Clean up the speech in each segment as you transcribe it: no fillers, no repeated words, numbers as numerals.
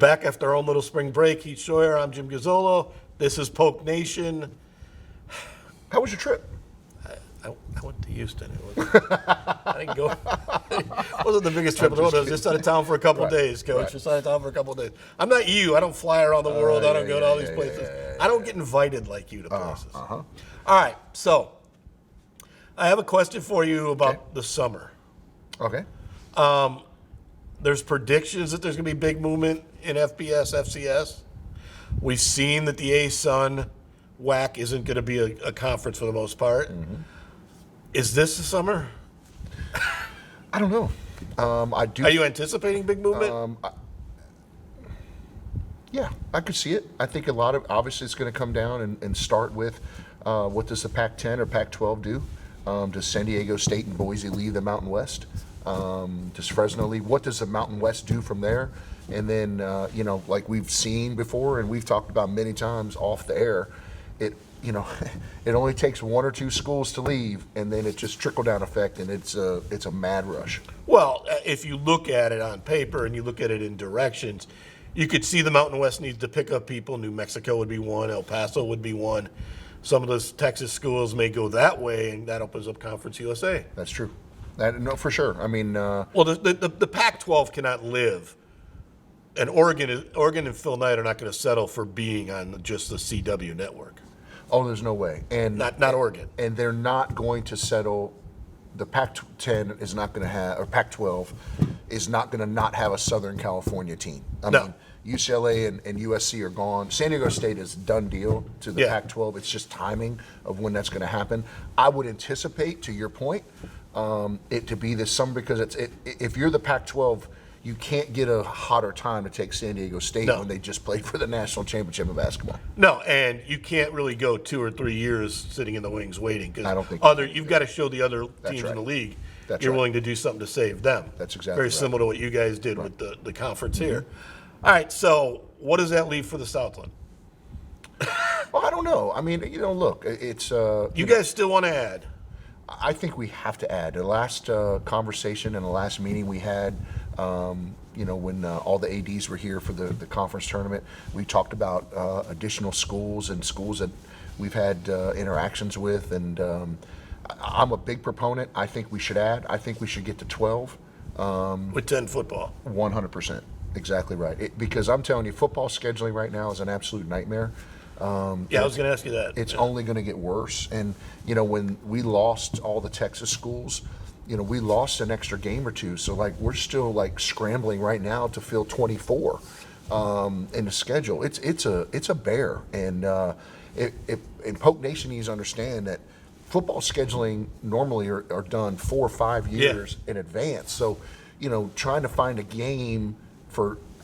back after our own little spring break. Heath Schroyer, I'm Jim Gazzolo. This is Polk Nation. How was your trip? I went to Houston. I didn't go. It wasn't the biggest trip in the world. I was just out of town for a couple days, Coach. Just out of town for a couple days. I'm not you. I don't fly around the world. I don't go to all these places. I don't get invited like you to places. All right. So I have a question for you about the summer. Okay. There's predictions that there's going to be big movement in FBS, FCS. We've seen that the ASUN WAC isn't going to be a conference for the most part. Is this the summer? I don't know. I do. Are you anticipating big movement? Yeah, I could see it. I think a lot of, obviously it's going to come down and start with what does the Pac-10 or Pac-12 do? Does San Diego State and Boise leave the Mountain West? Does Fresno leave? What does the Mountain West do from there? And then, like we've seen before and we've talked about many times off the air, it only takes one or two schools to leave, and then it just trickle-down effect, and it's a mad rush. Well, if you look at it on paper and you look at it in directions, you could see the Mountain West needs to pick up people. New Mexico would be one. El Paso would be one. Some of those Texas schools may go that way, and that opens up Conference USA. That's true. No, for sure. I mean, well, the Pac-12 cannot live, and Oregon and Phil Knight are not going to settle for being on just the CW network. Oh, there's no way. And not Oregon. And they're not going to settle. The Pac-10 is not going to have, or Pac-12 is not going to not have a Southern California team. I mean, UCLA and USC are gone. San Diego State is a done deal to the Pac-12. It's just timing of when that's going to happen. I would anticipate, to your point, it to be this summer because if you're the Pac-12, you can't get a hotter time to take San Diego State when they just played for the national championship of basketball. No, and you can't really go 2 or 3 years sitting in the wings waiting I don't think you've got to show the other teams in the league you're willing to do something to save them. That's exactly very similar to what you guys did with the conference here. All right, so what does that leave for the Southland? Well, I don't know. I mean, look, it's you guys still want to add? I think we have to add. The last conversation and the last meeting we had, when all the ADs were here for the conference tournament, we talked about additional schools and schools that we've had interactions with. And I'm a big proponent. I think we should add. I think we should get to 12. With 10 football. 100%. Exactly right. Because I'm telling you, football scheduling right now is an absolute nightmare. I was going to ask you that. It's only going to get worse. And, when we lost all the Texas schools, we lost an extra game or two. So, we're still, scrambling right now to fill 24 in the schedule. It's a bear. And Polk Nation needs to understand that football scheduling normally are done 4 or 5 years in advance. So, trying to find a game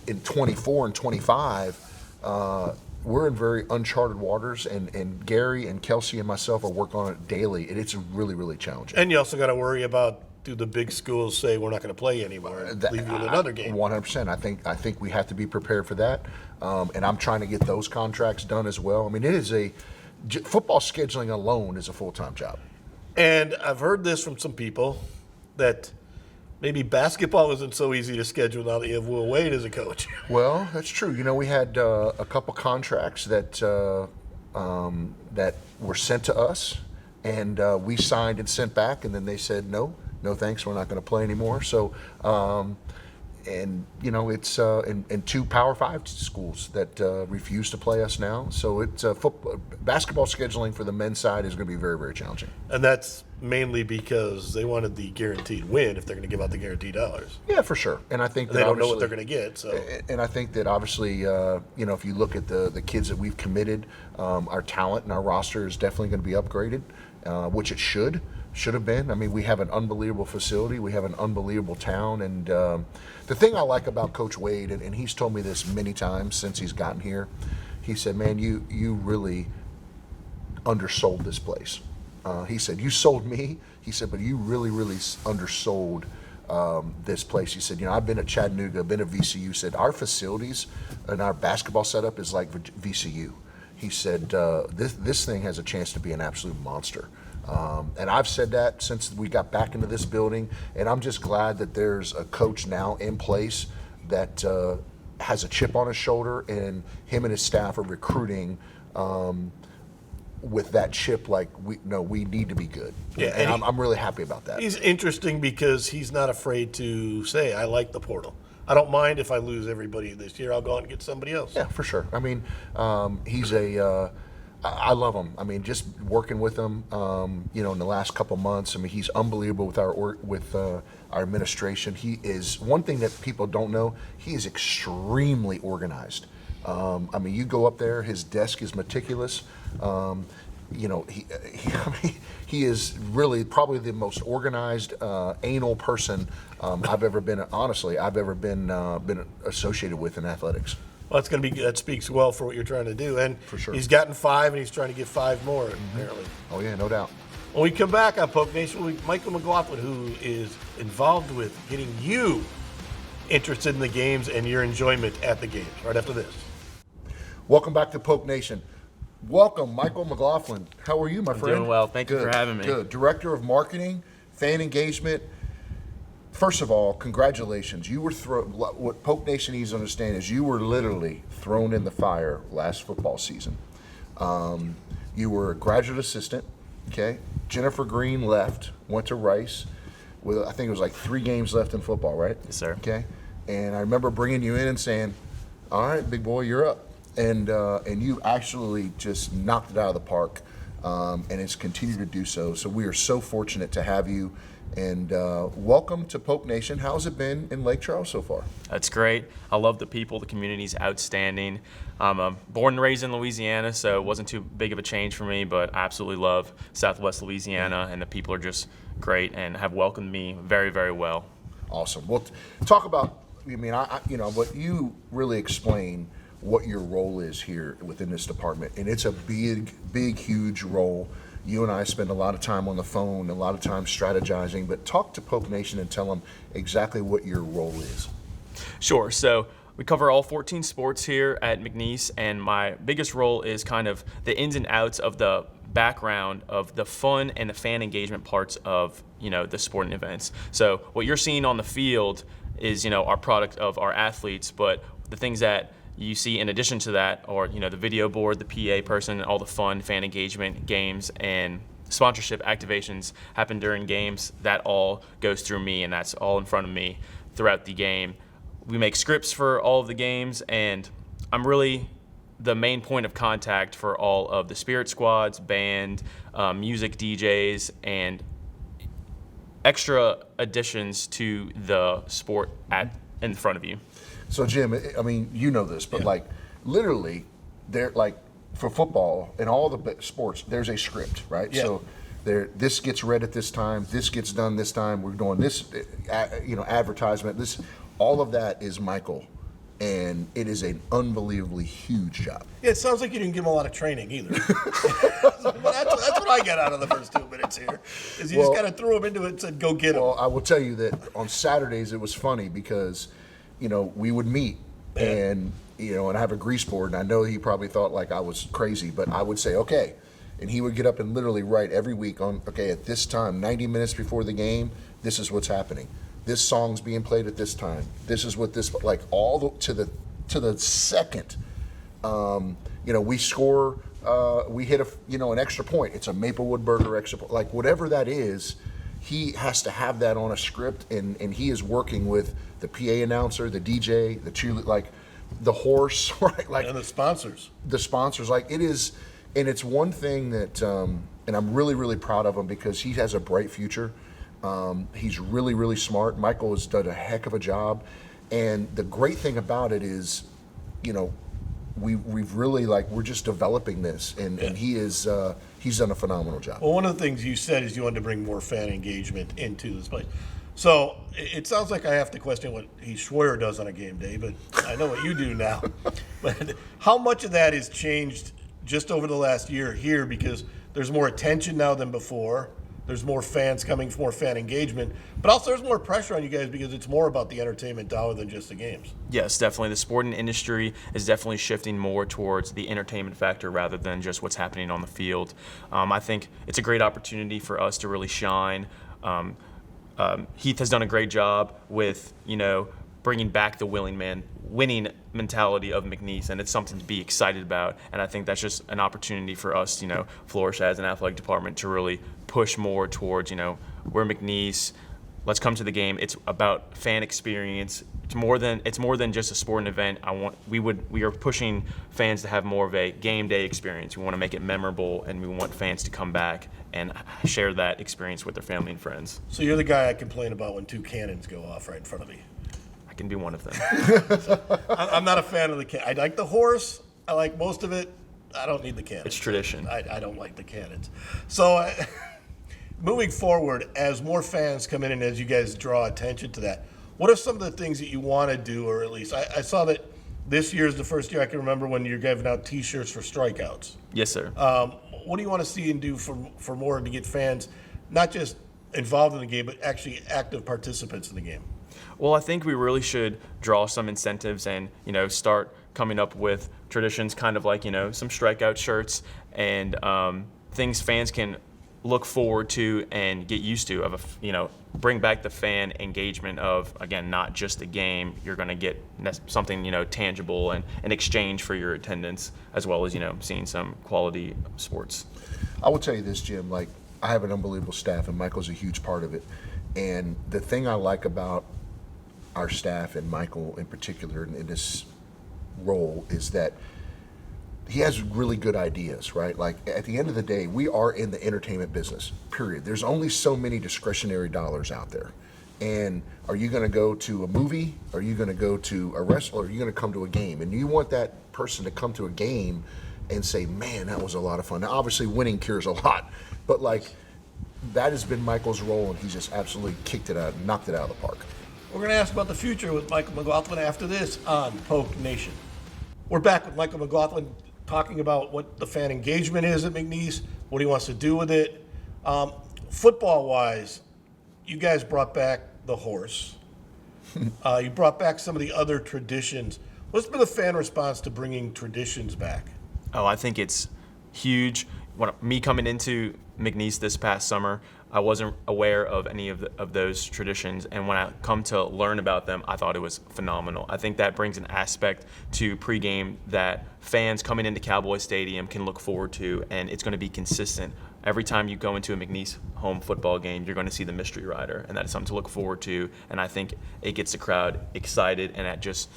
in 24 and 25, we're in very uncharted waters, and Gary and Kelsey and myself are working on it daily, and it's really, really challenging. And you also got to worry about, do the big schools say we're not going to play anymore and leave you in another game? 100%. I think we have to be prepared for that, and I'm trying to get those contracts done as well. I mean, football scheduling alone is a full-time job. And I've heard this from some people that maybe basketball isn't so easy to schedule now that you have Will Wade as a coach. Well, that's true. We had a couple contracts that were sent to us, and we signed and sent back, and then they said, no thanks, we're not going to play anymore. So, it's in 2 Power 5 schools that refuse to play us now. So it's basketball scheduling for the men's side is going to be very, very challenging. And that's mainly because they wanted the guaranteed win if they're going to give out the guaranteed dollars. Yeah, for sure. And I think they don't know what they're going to get. So, and I think that obviously, if you look at the kids that we've committed, our talent and our roster is definitely going to be upgraded, which it should have been. I mean, we have an unbelievable facility. We have an unbelievable town. And the thing I like about Coach Wade, and he's told me this many times since he's gotten here, he said, man, you really undersold this place. He said, you sold me. He said, but you really, really undersold this place. He said, I've been at Chattanooga, I've been at VCU. He said, our facilities and our basketball setup is like VCU. He said, this thing has a chance to be an absolute monster. And I've said that since we got back into this building, and I'm just glad that there's a coach now in place that has a chip on his shoulder, and him and his staff are recruiting with that chip. Like we need to be good. Yeah, and I'm really happy about that. He's interesting because he's not afraid to say, I like the portal. I don't mind if I lose everybody this year. I'll go out and get somebody else. Yeah, for sure. I mean, he's I love him. I mean, just working with him, in the last couple months. I mean, he's unbelievable with our administration. He is one thing that people don't know. He is extremely organized. I mean, you go up there, his desk is meticulous. He is really probably the most organized, anal person I've ever been. Honestly, I've ever been associated with in athletics. Well, that speaks well for what you're trying to do. And For sure. He's gotten 5, and he's trying to get 5 more, apparently. Oh yeah, no doubt. When we come back on Poke Nation, we'll be Michael McLaughlin, who is involved with getting you interested in the games and your enjoyment at the games, right after this. Welcome back to Poke Nation. Welcome, Michael McLaughlin. How are you, my friend? Doing well. Thank you for having me. Good. Director of Marketing, Fan Engagement. First of all, congratulations. You were what Poke Nation needs to understand is you were literally thrown in the fire last football season. You were a graduate assistant, okay? Jennifer Green left, went to Rice with, I think it was like 3 games left in football, right? Yes, sir. Okay. And I remember bringing you in and saying, all right, big boy, you're up. And you actually just knocked it out of the park, and it's continued to do so. So we are so fortunate to have you. And welcome to Poke Nation. How's it been in Lake Charles so far? That's great. I love the people. The community's outstanding. I'm born and raised in Louisiana, so it wasn't too big of a change for me, but I absolutely love Southwest Louisiana, and the people are just great and have welcomed me very, very well. Awesome. Well, talk about, what you really explain what your role is here within this department. And it's a big, huge role. You and I spend a lot of time on the phone, a lot of time strategizing, but talk to Poke Nation and tell them exactly what your role is. Sure. So we cover all 14 sports here at McNeese, and my biggest role is kind of the ins and outs of the background of the fun and the fan engagement parts of, the sporting events. So what you're seeing on the field is, our product of our athletes, but the things that you see in addition to that, or the video board, the PA person, all the fun, fan engagement, games, and sponsorship activations happen during games. That all goes through me, and that's all in front of me throughout the game. We make scripts for all of the games, and I'm really the main point of contact for all of the spirit squads, band, music DJs, and extra additions to the sport in front of you. So Jim, I mean, you know this, but literally, there for football and all the sports, there's a script, right? Yeah. So this gets read at this time, this gets done this time. We're doing this, advertisement. All of that is Michael, and it is an unbelievably huge job. Yeah, it sounds like you didn't give him a lot of training either. But that's what I got out of the first 2 minutes here, is you just kind of threw him into it and said, go get him. Well, I will tell you that on Saturdays it was funny because, we would meet and I have a grease board, and I know he probably thought like I was crazy, but I would say, okay. And he would get up and literally write every week on, okay, at this time, 90 minutes before the game, this is what's happening. This song's being played at this time. This is what this, to the second. We score, we hit an extra point. It's a Maplewood Burger extra point. Like whatever that is, he has to have that on a script, and he is working with the PA announcer, the DJ, the cheerleader, the horse, right? And the sponsors. The sponsors, it is, and it's one thing that, and I'm really, really proud of him because he has a bright future. He's really, really smart. Michael has done a heck of a job, and the great thing about it is, we've really we're just developing this, and he is he's done a phenomenal job. Well, one of the things you said is you wanted to bring more fan engagement into this place. So it sounds like I have to question what Heath Schroyer does on a game day, but I know what you do now. But how much of that has changed just over the last year here, because there's more attention now than before. There's more fans coming, more fan engagement, but also there's more pressure on you guys because it's more about the entertainment dollar than just the games. Yes, definitely. The sporting industry is definitely shifting more towards the entertainment factor rather than just what's happening on the field. I think it's a great opportunity for us to really shine. Heath has done a great job with, bringing back the winning mentality of McNeese, and it's something to be excited about. And I think that's just an opportunity for us, flourish as an athletic department to really push more towards, we're McNeese. Let's come to the game. It's about fan experience. It's more than just a sporting event. We are pushing fans to have more of a game day experience. We want to make it memorable, and we want fans to come back and share that experience with their family and friends. So you're the guy I complain about when two cannons go off right in front of me. I can be one of them. I'm not a fan of the cannon. I like the horse. I like most of it. I don't need the cannons. It's tradition. I don't like the cannons. So moving forward, as more fans come in and as you guys draw attention to that, what are some of the things that you want to do, or at least I saw that this year is the first year I can remember when you're giving out T-shirts for strikeouts. Yes, sir. What do you want to see and do for more to get fans not just involved in the game, but actually active participants in the game? Well, I think we really should draw some incentives and, start coming up with traditions, kind of like, some strikeout shirts and things fans can look forward to and get used to, bring back the fan engagement of, again, not just a game. You're going to get something, tangible and in exchange for your attendance, as well as, seeing some quality sports. I will tell you this, Jim, I have an unbelievable staff, and Michael's a huge part of it. And the thing I like about our staff, and Michael in particular in this role, is that he has really good ideas, right? At the end of the day, we are in the entertainment business, period. There's only so many discretionary dollars out there. And are you going to go to a movie? Are you going to go to a wrestler? Are you going to come to a game? And you want that person to come to a game and say, man, that was a lot of fun. Now, obviously, winning cures a lot. But, that has been Michael's role, and he's just absolutely kicked it out, knocked it out of the park. We're going to ask about the future with Michael McLaughlin after this on Polk Nation. We're back with Michael McLaughlin talking about what the fan engagement is at McNeese, what he wants to do with it. Football-wise, you guys brought back the horse. You brought back some of the other traditions. What's been the fan response to bringing traditions back? Oh, I think it's huge. Me coming into McNeese this past summer, I wasn't aware of any of those traditions, and when I come to learn about them, I thought it was phenomenal. I think that brings an aspect to pregame that fans coming into Cowboy Stadium can look forward to, and it's going to be consistent. Every time you go into a McNeese home football game, you're going to see the mystery rider, and that is something to look forward to, and I think it gets the crowd excited, and that just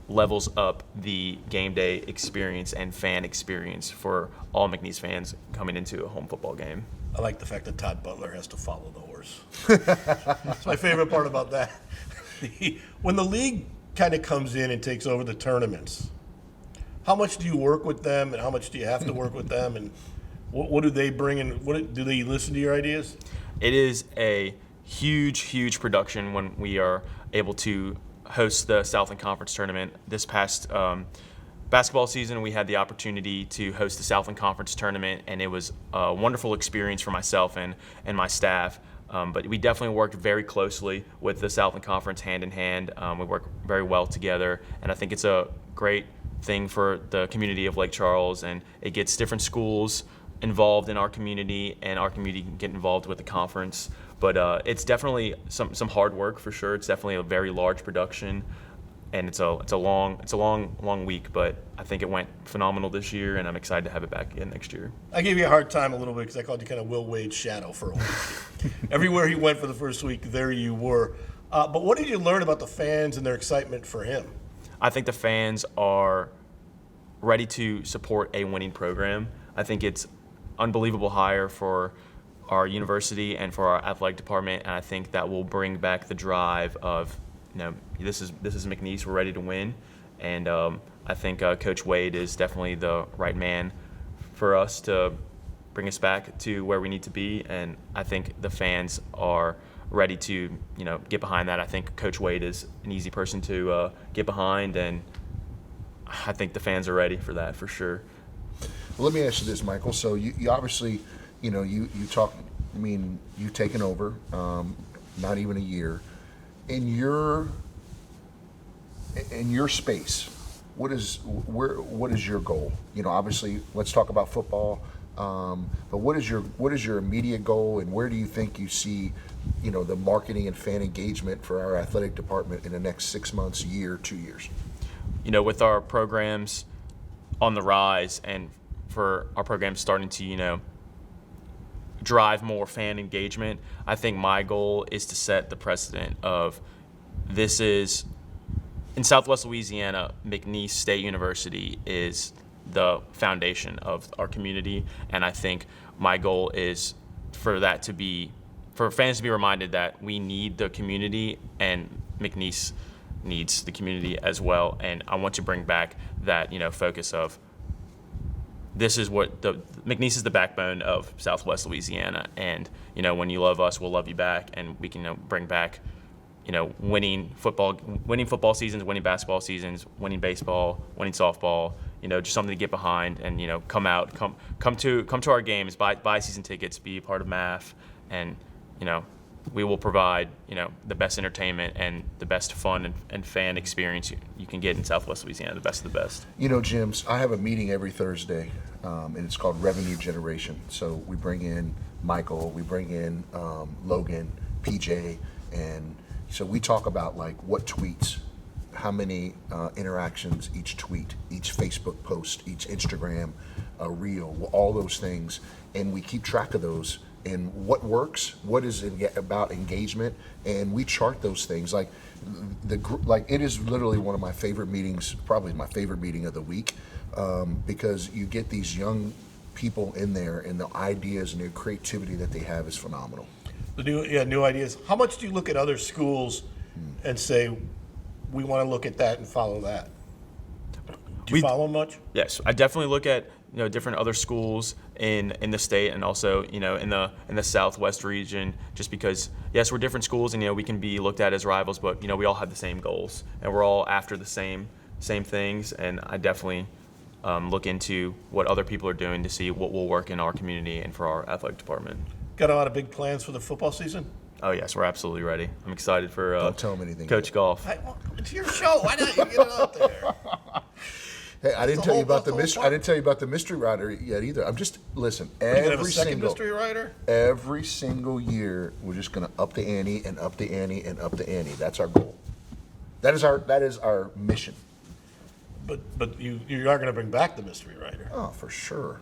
levels up the game day experience and fan experience for all McNeese fans coming into a home football game. I like the fact that Todd Butler has to follow the horse. That's my favorite part about that. When the league kind of comes in and takes over the tournaments, how much do you work with them, and how much do you have to work with them, and what do they bring in? Do they listen to your ideas? It is a huge production when we are able to host the Southland Conference tournament. This past basketball season, we had the opportunity to host the Southland Conference tournament, and it was a wonderful experience for myself and my staff. But we definitely worked very closely with the Southland Conference hand in hand. We work very well together, and I think it's a great thing for the community of Lake Charles, and it gets different schools involved in our community, and our community can get involved with the conference. But it's definitely some hard work for sure. It's definitely a very large production, and it's a long week. But I think it went phenomenal this year, and I'm excited to have it back again next year. I gave you a hard time a little bit because I called you kind of Will Wade's shadow for a while. Everywhere he went for the first week, there you were. But what did you learn about the fans and their excitement for him? I think the fans are ready to support a winning program. I think it's unbelievable hire for our university and for our athletic department, and I think that will bring back the drive of, this is McNeese, we're ready to win, and I think Coach Wade is definitely the right man for us to bring us back to where we need to be, and I think the fans are ready to get behind that. I think Coach Wade is an easy person to get behind, and I think the fans are ready for that for sure. Well, let me ask you this, Michael. So you obviously, you talk. I mean, you've taken over, not even a year. In your space, what is your goal? Obviously, let's talk about football. But what is your immediate goal, and where do you think you see the marketing and fan engagement for our athletic department in the next 6 months, year, 2 years. With our programs on the rise and for our programs starting to, drive more fan engagement, I think my goal is to set the precedent of this is, in Southwest Louisiana, McNeese State University is the foundation of our community, and I think my goal is for fans to be reminded that we need the community and McNeese needs the community as well. And I want to bring back that, focus of this is what McNeese is the backbone of Southwest Louisiana. And, when you love us, we'll love you back. And we can bring back, winning football seasons, winning basketball seasons, winning baseball, winning softball, just something to get behind and, come to our games, buy season tickets, be a part of MAF, and, we will provide, the best entertainment and the best fun and fan experience you can get in Southwest Louisiana, the best of the best. Jim, I have a meeting every Thursday, and it's called Revenue Generation. So we bring in Michael, we bring in Logan, PJ, and so we talk about what tweets, how many interactions each tweet, each Facebook post, each Instagram reel, all those things, and we keep track of those. And what works, what is about engagement, and we chart those things. It is literally one of my favorite meetings, probably my favorite meeting of the week, because you get these young people in there, and the ideas and the creativity that they have is phenomenal. New ideas. How much do you look at other schools and say, we want to look at that and follow that? Do you follow much? Yes, I definitely look at different other schools in the state and also in the Southwest region, just because yes, we're different schools and we can be looked at as rivals, but we all have the same goals and we're all after the same things. And I definitely look into what other people are doing to see what will work in our community and for our athletic department. Got a lot of big plans for the football season? Oh yes, we're absolutely ready. I'm excited for Don't tell them anything. Coach Golf. It's your show. Why don't you get it out there? Hey, I didn't tell you about the mystery. I didn't tell you about the mystery rider yet either. I'm just listen. Are you gonna have a second mystery rider? Every single year, we're just gonna up the ante and up the ante and up the ante. That's our goal. That is our mission. But you are gonna bring back the mystery rider. Oh, for sure.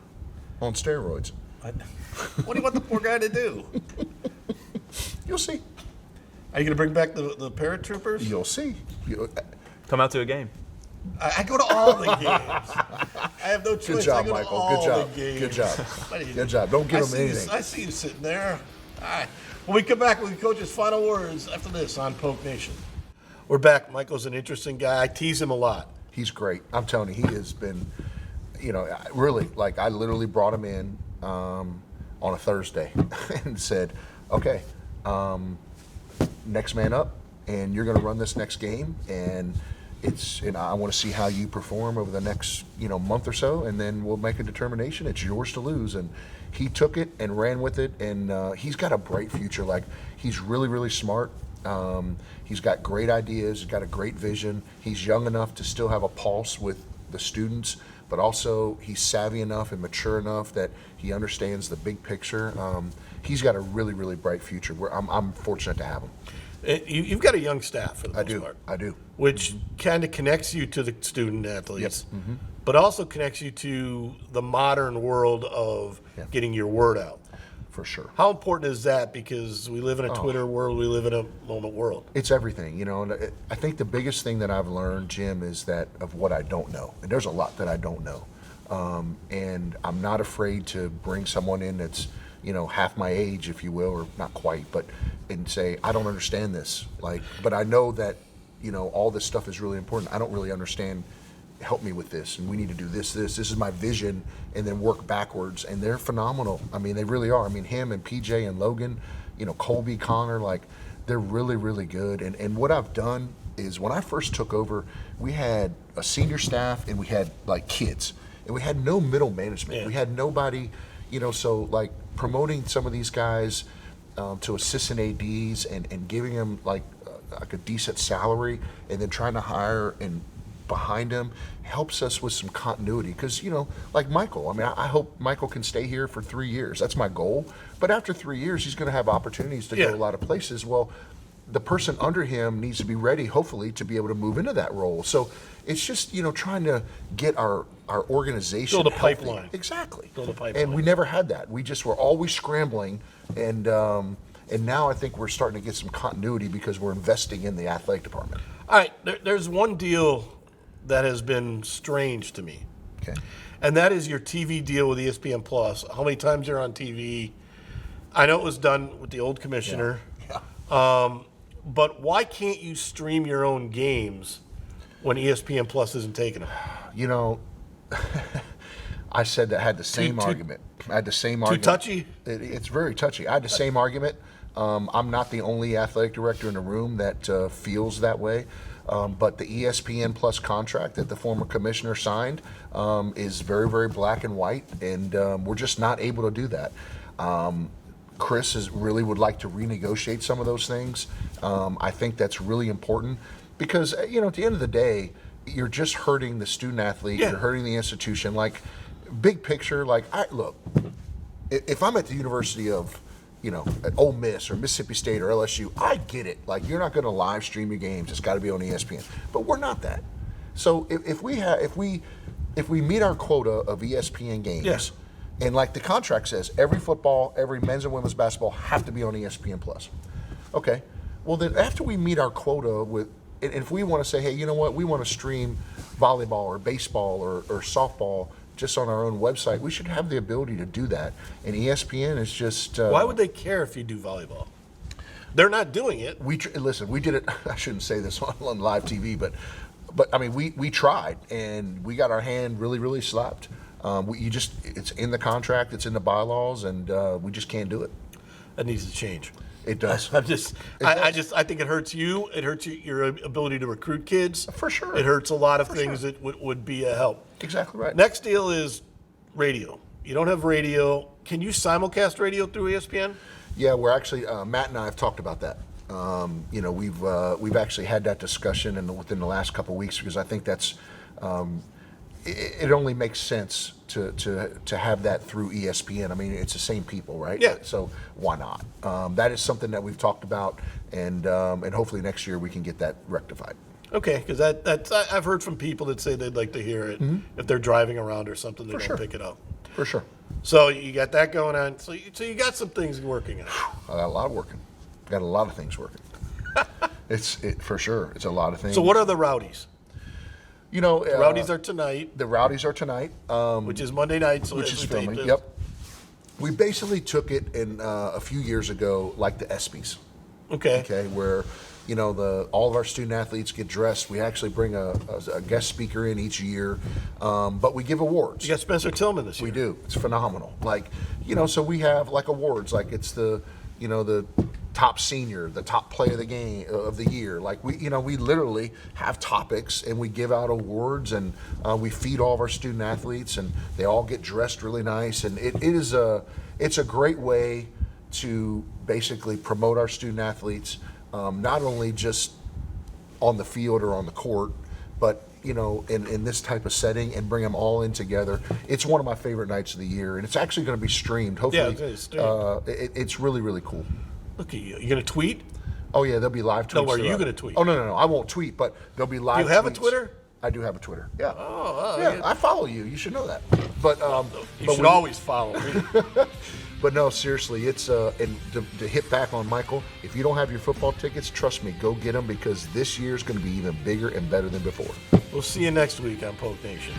On steroids. What do you want the poor guy to do? You'll see. Are you gonna bring back the paratroopers? You'll see. Come out to a game. I go to all the games. I have no choice. Good job, I go Michael. To all Good job. The games. Good job. What do you Good do? job. Don't give them anything. I see you sitting there. All right. When we come back with Coach's final words after this on Poke Nation. We're back. Michael's an interesting guy. I tease him a lot. He's great. I'm telling you, he has been, really, I literally brought him in on a Thursday and said, okay, next man up, and you're going to run this next game, and I want to see how you perform over the next, month or so, and then we'll make a determination. It's yours to lose. And he took it and ran with it, and he's got a bright future. He's really, really smart. He's got great ideas. He's got a great vision. He's young enough to still have a pulse with the students, but also he's savvy enough and mature enough that he understands the big picture. He's got a really, really bright future. I'm fortunate to have him. You've got a young staff for the most part. I do. Which kind of connects you to the student athletes, Yes. Mm-hmm. but also connects you to the modern world of getting your word out. For sure. How important is that? Because we live in a Twitter world, we live in a moment world. It's everything, and I think the biggest thing that I've learned, Jim, is that of what I don't know. And there's a lot that I don't know. And I'm not afraid to bring someone in that's, half my age, if you will, or not quite, and say, I don't understand this. But I know that, all this stuff is really important. I don't really understand. Help me with this, and we need to do this. This is my vision, and then work backwards. And they're phenomenal. I mean, they really are. I mean, him and PJ and Logan, Colby, Connor, they're really, really good. And what I've done is when I first took over, we had a senior staff and we had kids, and we had no middle management. Yeah. We had nobody, so promoting some of these guys to assistant ADs and giving them a decent salary, and then trying to hire and behind him helps us with some continuity. Because, like Michael, I mean, I hope Michael can stay here for 3 years. That's my goal. But after 3 years, he's going to have opportunities to go a lot of places. Well, the person under him needs to be ready, hopefully, to be able to move into that role. So it's just, trying to get our organization build a healthy. pipeline. Exactly. Build a pipeline. And we never had that. We just were always scrambling, and now I think we're starting to get some continuity because we're investing in the athletic department. All right, there's one deal that has been strange to me. Okay. And that is your TV deal with ESPN Plus. How many times you're on TV? I know it was done with the old commissioner. Yeah. But why can't you stream your own games when ESPN Plus isn't taking them? I said that I had the same argument. I had the same argument. Too touchy? It's very touchy. I had the same argument. I'm not the only athletic director in the room that feels that way. But the ESPN Plus contract that the former commissioner signed is very, very black and white, and we're just not able to do that. Chris really would like to renegotiate some of those things. I think that's really important because, at the end of the day, you're just hurting the student athlete. Yeah. You're hurting the institution. Like, big picture, look, if I'm at the University of, at Ole Miss or Mississippi State or LSU, I get it. Like, you're not going to live stream your games. It's got to be on ESPN. But we're not that. So if we meet our quota of ESPN games, Yes. and like the contract says, every football, every men's and women's basketball have to be on ESPN Plus. Okay. Well, then after we meet our quota and if we want to say, hey, you know what, we want to stream volleyball or baseball or softball just on our own website, we should have the ability to do that. And ESPN is just... Why would they care if you do volleyball? They're not doing it. Listen, we did it. I shouldn't say this on live TV, but I mean, we tried, and we got our hand really, really slapped. It's in the contract, it's in the bylaws, and we just can't do it. That needs to change. It does. I think it hurts you. It hurts your ability to recruit kids. For sure. It hurts a lot of things that would be a help. Exactly right. Next deal is radio. You don't have radio. Can you simulcast radio through ESPN? Yeah, we're actually Matt and I have talked about that. We've actually had that discussion within the last couple of weeks because I think that's it only makes sense to have that through ESPN. I mean, it's the same people, right? Yeah. So why not? That is something that we've talked about, and hopefully next year we can get that rectified. Okay, because I've heard from people that say they'd like to hear it if they're driving around or something. They don't pick it up. For sure. So you got that going on. So you got some things working. I got a lot working. Got a lot of things working. For sure. It's a lot of things. So what are the rowdies? The Rowdies are tonight. The Rowdies are tonight. Which is Monday night. So which is filming. this. Yep. We basically took it in a few years ago like the ESPYs. Okay. Where all of our student athletes get dressed. We actually bring a guest speaker in each year, but we give awards. You got Spencer Tillman this year. We do. It's phenomenal. So we have awards. Like it's the top senior, the top play of the game of the year. We literally have topics and we give out awards and we feed all of our student athletes and they all get dressed really nice. And it's a great way to basically promote our student athletes. Not only just on the field or on the court, but in this type of setting and bring them all in together. It's one of my favorite nights of the year, and it's actually going to be streamed. Hopefully, it's streamed. It's really, really cool. Look at you. You going to tweet? Oh yeah, there'll be live tweets. No, are you going to tweet? Oh no, I won't tweet, but there'll be live. You have tweets. a Twitter? I do have a Twitter. Yeah. Yeah. I follow you. You should know that. But you should always follow me. But no, seriously, it's and to hit back on Michael, if you don't have your football tickets, trust me, go get them because this year's going to be even bigger and better than before. We'll see you next week on Polk Nation.